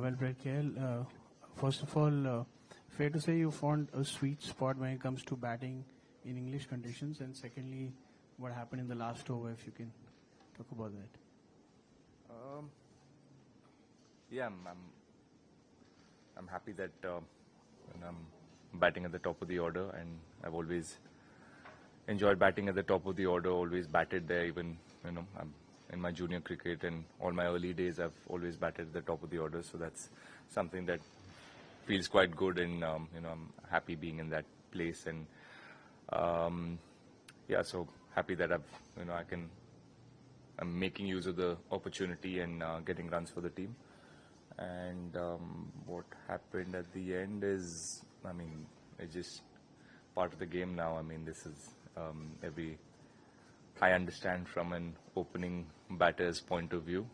Well, Brett KL, first of all, fair to say you found a sweet spot when it comes to batting in English conditions, and secondly, what happened in the last over, if you can talk about that. Yeah, I'm happy that I'm batting at the top of the order, and I've always enjoyed batting at the top of the order. Always batted there, even I'm in my junior cricket and all my early days. I've always batted at the top of the order, so that's something that feels quite good, and I'm happy being in that place, and yeah, so happy that I'm making use of the opportunity and getting runs for the team. And what happened at the end is, it's just part of the game now. This is I understand from an opening batter's point of view.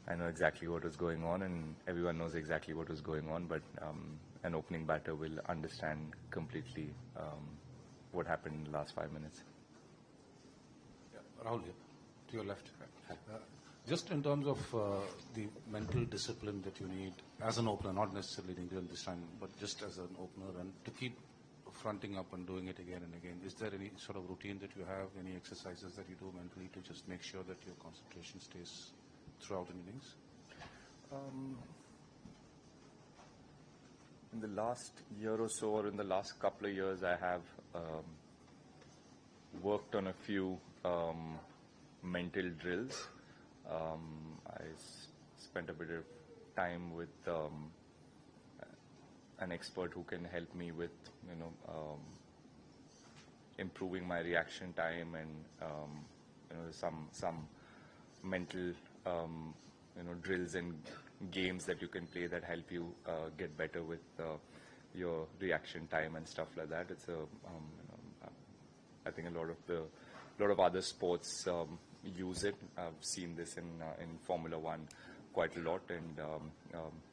I know exactly what is going on, and everyone knows exactly what is going on. But an opening batter will understand completely what happened in the last 5 minutes. Yeah, Rahul here, to your left. Just in terms of the mental discipline that you need as an opener, not necessarily in England this time, but just as an opener, and to keep fronting up and doing it again and again, is there any sort of routine that you have, any exercises that you do mentally to just make sure that your concentration stays throughout an innings? In the last year or so, or in the last couple of years, I have worked on a few mental drills. I spent a bit of time with an expert who can help me with, improving my reaction time, and some mental, drills and games that you can play that help you get better with your reaction time and stuff like that. It's I think a lot of other sports use it. I've seen this in Formula One quite a lot, and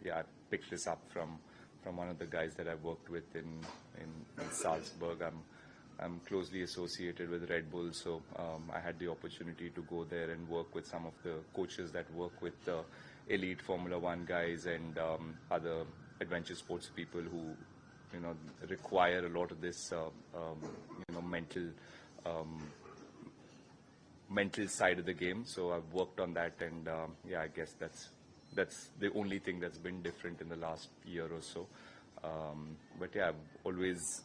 yeah, I picked this up from one of the guys that I've worked with in Salzburg. I'm closely associated with Red Bull, so I had the opportunity to go there and work with some of the coaches that work with the elite Formula One guys and other adventure sports people who require a lot of this mental side of the game. So I've worked on that, and yeah, I guess that's the only thing that's been different in the last year or so. But yeah, I've always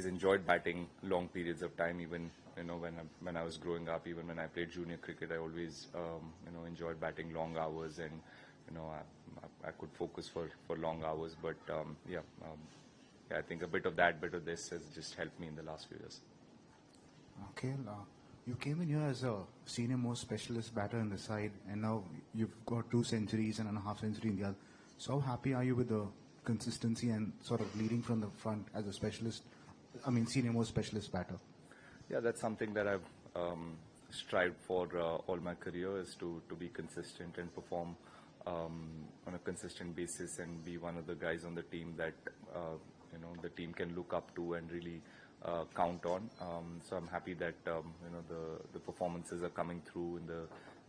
enjoyed batting long periods of time. Even when I was growing up, even when I played junior cricket, I always enjoyed batting long hours, and I could focus for long hours. But yeah, I think a bit of this has just helped me in the last few years. Okay, you came in here as a senior most specialist batter in the side, and now you've got 2 centuries and a half century in the other. So how happy are you with the consistency and sort of leading from the front as a specialist, senior most specialist batter? Yeah, that's something that I've strived for all my career, is to be consistent and perform on a consistent basis and be one of the guys on the team that the team can look up to and really count on. So I'm happy that the performances are coming through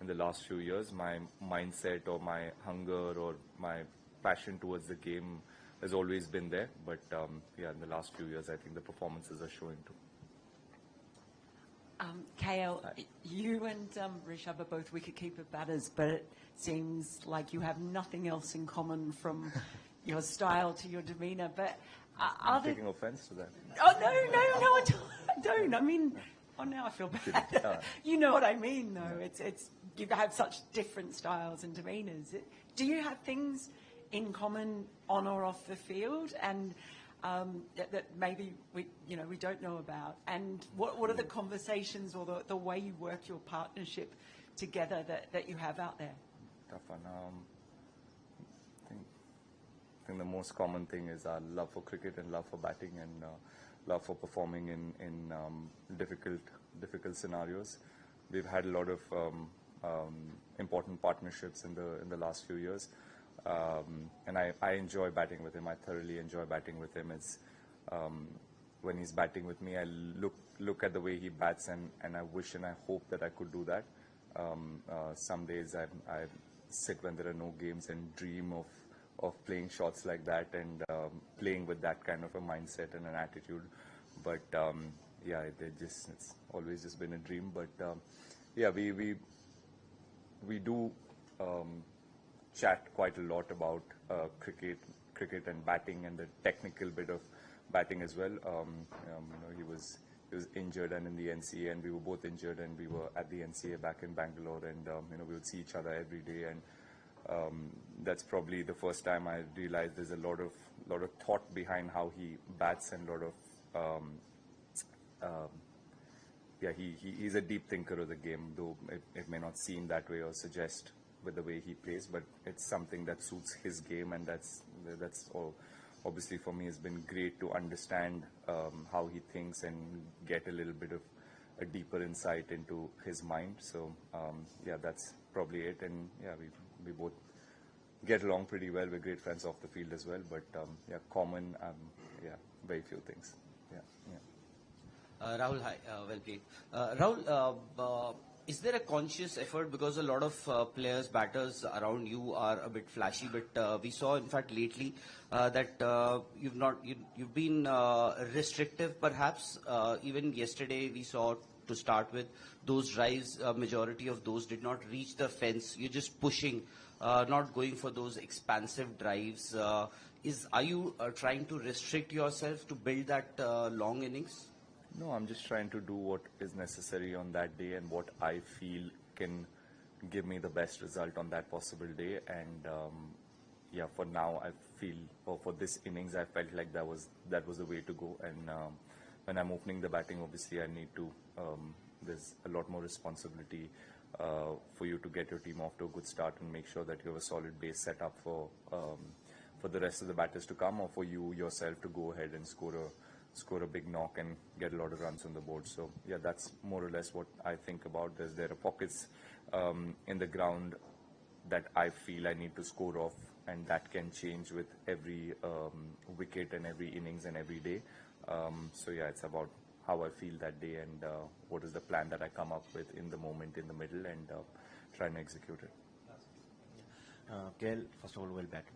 in the last few years. My mindset or my hunger or my passion towards the game has always been there, but yeah, in the last few years I think the performances are showing too. KL, you and Rishabh are both wicketkeeper batters, but it seems like you have nothing else in common from your style to your demeanour. But I'm taking offence to that. Oh no, I don't. Now I feel bad. You know what I mean, though. Yeah. It's you have such different styles and demeanours. Do you have things in common on or off the field, and that maybe we don't know about? And what are the conversations or the way you work your partnership together that you have out there? Tough one. I think the most common thing is our love for cricket and love for batting and love for performing in difficult scenarios. We've had a lot of important partnerships in the last few years. And I enjoy batting with him. I thoroughly enjoy batting with him. It's when he's batting with me, I look at the way he bats, and I wish and I hope that I could do that. Some days I sit when there are no games and dream of playing shots like that and playing with that kind of a mindset and an attitude. But yeah, it's always just been a dream. But yeah, we do chat quite a lot about cricket and batting and the technical bit of batting as well. He was injured and in the NCA, and we were both injured, and we were at the NCA back in Bangalore, and we would see each other every day, and that's probably the first time I realized there's a lot of thought behind how he bats, and a lot of he's a deep thinker of the game, though it may not seem that way or suggest with the way he plays, but it's something that suits his game, and that's all. Obviously, for me, it's been great to understand how he thinks and get a little bit of a deeper insight into his mind. So, yeah, that's probably it. And yeah, we both get along pretty well. We're great friends off the field as well. But yeah, common, very few things. Yeah. Rahul, hi, well played. Rahul, is there a conscious effort, because a lot of players, batters around you are a bit flashy, but we saw in fact lately that you've been restrictive perhaps. Even yesterday we saw, to start with, those drives, majority of those did not reach the fence. You're just pushing, not going for those expansive drives. Are you trying to restrict yourself to build that long innings? No, I'm just trying to do what is necessary on that day and what I feel can give me the best result on that possible day. And yeah, for now, I feel, or for this innings, I felt like that was the way to go. And when I'm opening the batting, obviously, I need to. There's a lot more responsibility for you to get your team off to a good start and make sure that you have a solid base set up for the rest of the batters to come, or for you yourself to go ahead and score a big knock and get a lot of runs on the board. So yeah, that's more or less what I think about. There are pockets in the ground that I feel I need to score off, and that can change with every wicket and every innings and every day. So yeah, it's about how I feel that day and what is the plan that I come up with in the moment, in the middle, and try and execute it. KL, first of all, well batted.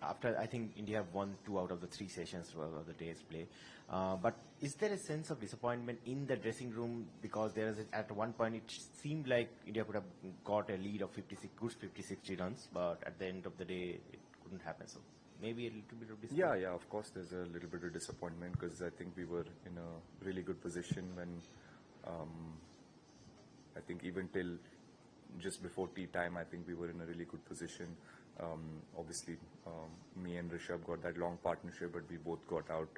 After, I think India have won 2 out of the 3 sessions of the day's play. But is there a sense of disappointment in the dressing room? Because at one point it seemed like India could have got a lead of 50-60 runs, but at the end of the day it couldn't happen. So maybe a little bit of disappointment. Yeah, of course there's a little bit of disappointment, because I think we were in a really good position when I think even till just before tea time, I think we were in a really good position. Obviously, me and Rishabh got that long partnership, but we both got out.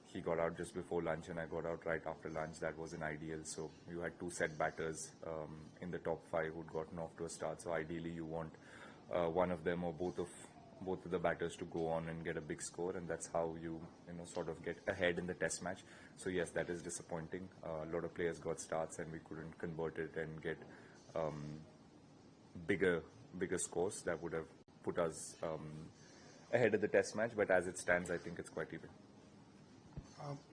He got out just before lunch, and I got out right after lunch. That wasn't ideal. So you had 2 set batters in the top 5 who'd gotten off to a start. So ideally, you want one of them or both of the batters to go on and get a big score, and that's how you sort of get ahead in the test match. So yes, that is disappointing. A lot of players got starts, and we couldn't convert it and get bigger scores that would have put us ahead of the test match. But as it stands, I think it's quite even.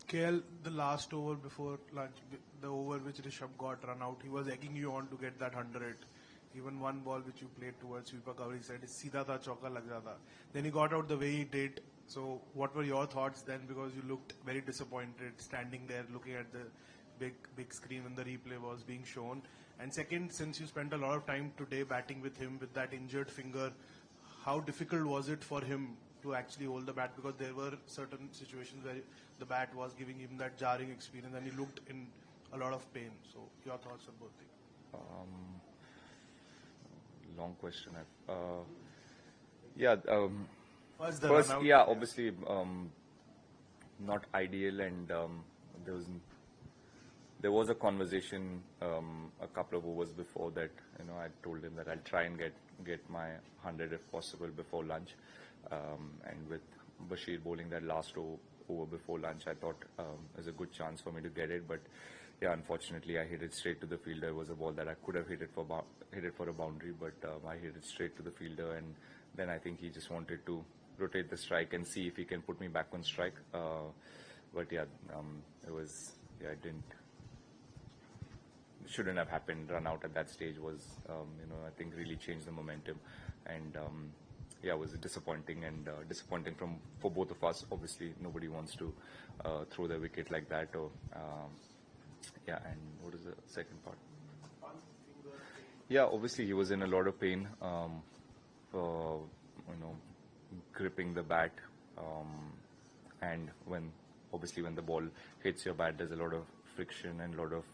KL, the last over before lunch, the over which Rishabh got run out, he was egging you on to get that 100. Even one ball which you played towards sweeper cover, he said, "Seedha tha, chauka lag jata." Then he got out the way he did. So what were your thoughts then? Because you looked very disappointed standing there looking at the big screen when the replay was being shown. And second, since you spent a lot of time today batting with him with that injured finger, how difficult was it for him to actually hold the bat? Because there were certain situations where the bat was giving him that jarring experience and he looked in a lot of pain. So your thoughts on both things? Long question. First, yeah, obviously not ideal, and there was a conversation a couple of overs before that. I told him that I'll try and get my 100 if possible before lunch, and with Bashir bowling that last over before lunch, I thought there's a good chance for me to get it. But yeah, unfortunately, I hit it straight to the fielder. It was a ball that I could have hit it for a boundary, but I hit it straight to the fielder, and then I think he just wanted to rotate the strike and see if he can put me back on strike. But yeah, it shouldn't have happened. Run out at that stage was, I think really changed the momentum, and yeah, it was disappointing and disappointing for both of us. Obviously, nobody wants to throw their wicket like that. Or yeah, and what is the second part? Yeah, obviously he was in a lot of pain, gripping the bat, and when the ball hits your bat, there's a lot of friction and a lot of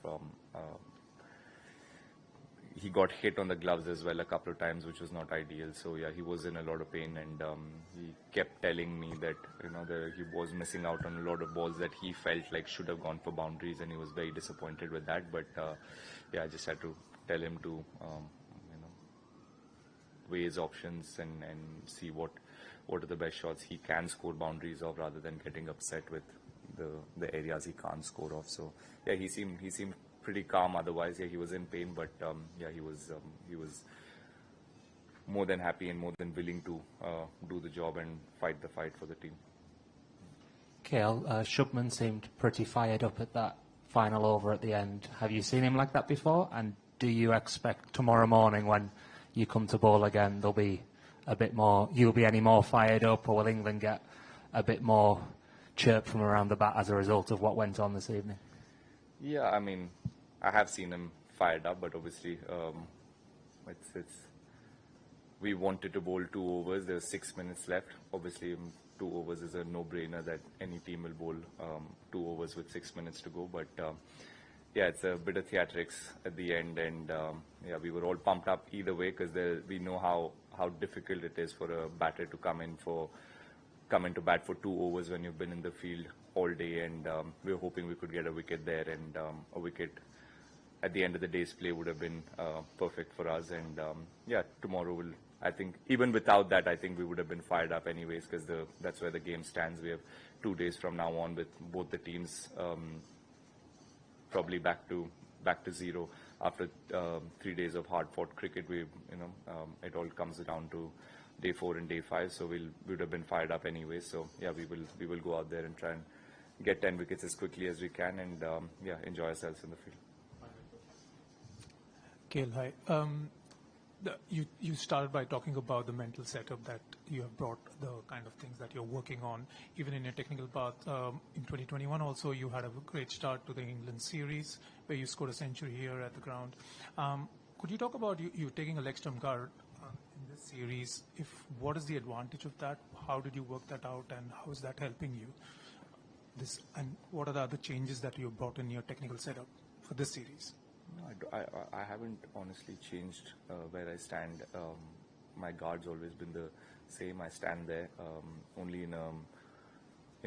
he got hit on the gloves as well a couple of times, which was not ideal. So yeah, he was in a lot of pain, and he kept telling me that he was missing out on a lot of balls that he felt like should have gone for boundaries, and he was very disappointed with that. But yeah, I just had to tell him to weigh his options and see what are the best shots he can score boundaries of, rather than getting upset with the areas he can't score off. So yeah, he seemed pretty calm. Otherwise, yeah, he was in pain, but yeah, he was more than happy and more than willing to do the job and fight the fight for the team. KL, Shubman seemed pretty fired up at that final over at the end. Have you seen him like that before? And do you expect tomorrow morning when you come to bowl again, there'll be a bit more, you'll be any more fired up, or will England get a bit more chirp from around the bat as a result of what went on this evening? Yeah, I mean, I have seen him fired up, but obviously we wanted to bowl 2 overs. There were 6 minutes left. Obviously, 2 overs is a no-brainer that any team will bowl 2 overs with 6 minutes to go. But yeah, it's a bit of theatrics at the end, and yeah, we were all pumped up either way, because we know how difficult it is for a batter to come into bat for 2 overs when you've been in the field all day, and we were hoping we could get a wicket there, and a wicket at the end of the day's play would have been perfect for us. And yeah, tomorrow I think even without that, I think we would have been fired up anyways, because that's where the game stands. We have 2 days from now on with both the teams probably back to zero after 3 days of hard-fought cricket. It all comes down to day 4 and day 5, so we would have been fired up anyway. So yeah, we will go out there and try and get 10 wickets as quickly as we can, and yeah, enjoy ourselves in the field. KL, hi. You started by talking about the mental setup that you have brought, the kind of things that you're working on, even in your technical path. In 2021 also, you had a great start to the England series, where you scored a century here at the ground. Could you talk about you taking a leg stump guard in this series? What is the advantage of that? How did you work that out, and how is that helping you? And what are the other changes that you brought in your technical setup for this series? I haven't honestly changed where I stand. My guard's always been the same. I stand there. Only in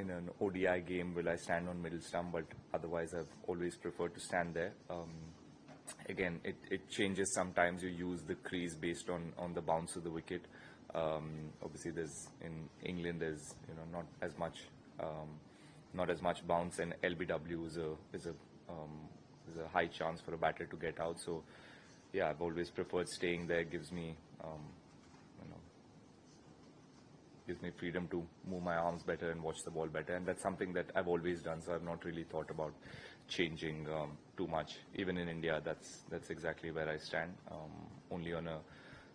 an ODI game will I stand on middle stump, but otherwise I've always preferred to stand there. Again, it changes sometimes. You use the crease based on the bounce of the wicket. Obviously, in England there's not as much bounce, and LBW is a high chance for a batter to get out. So yeah, I've always preferred staying there. Gives me freedom to move my arms better and watch the ball better, and that's something that I've always done. So I've not really thought about changing too much. Even in India, that's exactly where I stand. Only on a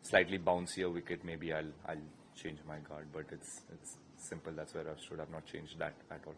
slightly bouncier wicket, maybe I'll change my guard, but it's simple. That's where I've stood. I've not changed that at all.